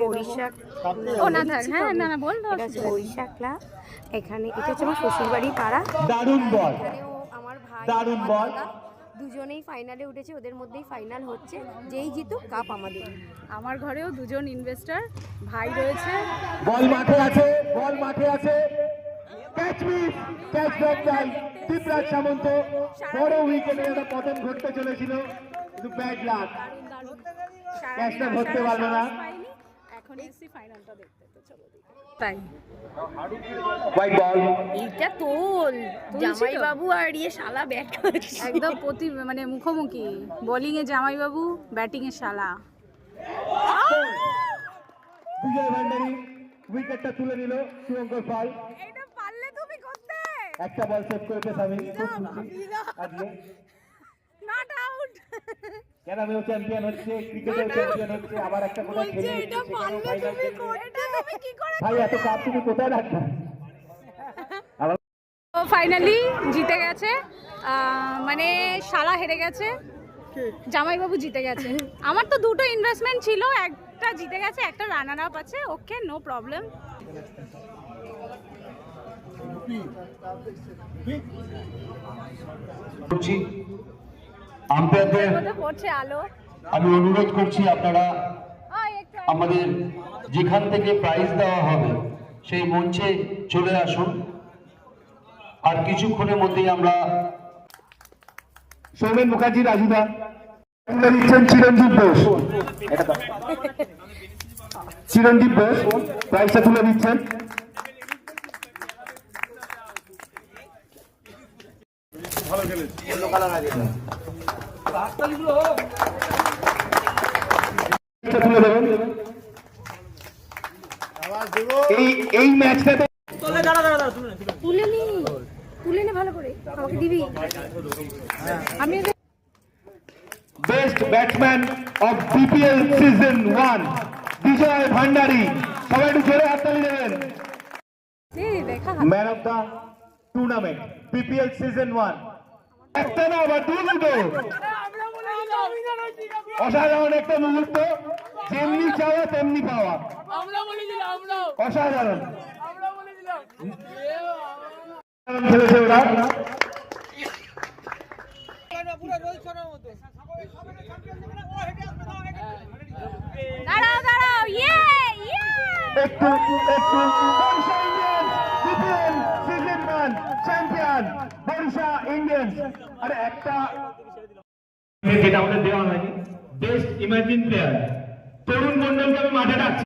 বৈশাখ ও না থাক হ্যাঁ না না বল বৈশাখলা এখানে এটা হচ্ছে আমার শ্বশুরবাড়ি পাড়া। দারুণ বল, আমার ভাই দারুণ বল, দুজনেই ফাইনালে উঠেছে, ওদের মধ্যেই ফাইনাল হচ্ছে, যেই জিতুক কাপ আমাদের। আমার ঘরেও দুজন ইনভেস্টর ভাই রয়েছে। বল মাঠে আছে, বল মাঠে আছে, catch miss, catch back by Dipraj Samanta. বড় উইকেটে একটা পতন ঘটতে চলেছিল, কিন্তু ব্যাড লাক, ক্যাচটা ধরতে পারলো না। এখন এসি ফাইনালটা দেখতে, তো চলো তাই হোয়াইট বল, এইটা তোল জামাই বাবু আর ইয়ে শালা ব্যাট করছে একদম মানে মুখোমুখি, বোলিং এ জামাইবাবু, ব্যাটিং এ শালা। বিজয় ভান্ডারী উইকেটটা তুলে নিল, শুভঙ্কর পাল। এটা পারলে তুমি করতে, একটা বল সেভ করেছে স্বামী, খুব খুশি আজকে। নট আউট, ক্যারামেও চ্যাম্পিয়ন হচ্ছে, ক্রিকেটেও চ্যাম্পিয়ন হচ্ছে, আবার একটা কোথায় খেলে এটা পারলে তুমি করতে, তুমি কি করে ভাই এত কাপ তুমি কোথায় রাখবে? ফাইনালি জিতে গেছে, মানে শালা হেরে গেছে, জামাইবাবু জিতে গেছে। আমার তো দুটো ইনভেস্টমেন্ট ছিল, একটা জিতে গেছে, একটা রানার আপ আছে, ওকে নো প্রবলেম। আম্পায়ারদের পড়ছে আলো, আমি অনুরোধ করছি আপনারা আমাদের যেখান থেকে প্রাইজ দেওয়া হবে সেই মঞ্চে চলে আসুন। আর কিছুক্ষণের মধ্যেই আমরা সৌমেন মুখার্জি রাজুদা তুলে দিচ্ছেন চিরঞ্জীব বোস, চিরঞ্জীব বোস প্রাইজটা তুলে দিচ্ছেন। তুলে দেবেন এই ম্যাচটাতে তুলে নে ভালো করে, আমাকে দিবি। আমি best batsman of BPL season 1 বিজয় ভান্ডারী, সবাই একটু জোরে হাততালি দেবেন। Man of the tournament BPL season 1, একটা না আবার দুটো, অসাধারণ একটা মুহূর্ত, যেমনি চাওয়া তেমনি পাওয়া, অসাধারণ খেলেছে ওরা। দাঁড়াও দাঁড়াও, ইয়ে ইয়ে একটু BPL season 1 champion Barisha Indians. আরে একটা যেটা আমাদের দেওয়া হয়নি, বেস্ট ইমার্জিং প্লেয়ার তরুণ মন্ডলকে আমি মাঠে ডাকছি।